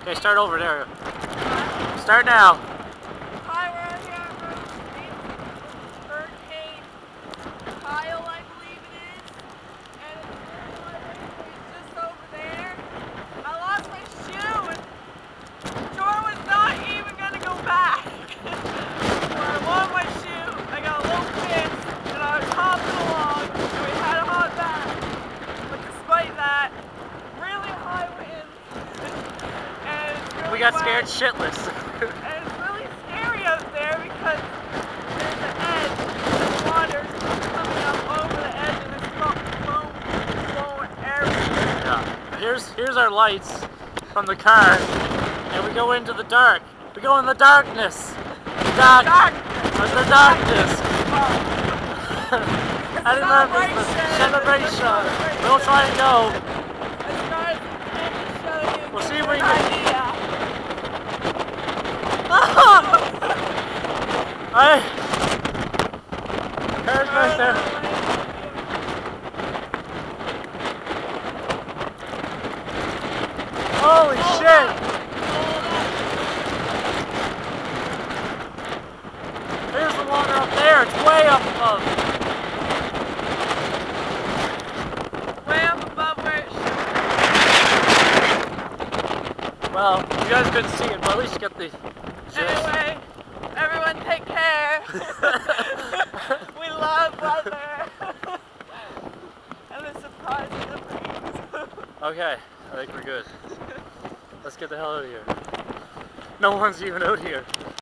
Okay, start over there. Start now. Hi, we're out here on Hirtles Beach. Hurricane Kyle, I believe it is. And it's just over there. I lost my shoe and Jordan was not even going to go back. I want my shoe. I got a little pissed and I was hopping along and we had a hot back. But despite that, really high winds. And it's really We got wet. scared shitless. And it's really scary out there because there's an edge and the water's coming up over the edge and there's foam blowing everywhere. Yeah. Here's our lights from the car, and we go into the dark. We go in the darkness. The darkness. I remember the celebration. We'll try and go. We'll see if we can. Hey! Car's back there. Holy shit! There's the water up there. It's way up above. Way up above where it should. Well, you guys couldn't see it, but at least you get the gist. Anyway, everyone take care. We love weather. And the surprise of the breeze. Okay, I think we're good. Let's get the hell out of here. No one's even out here.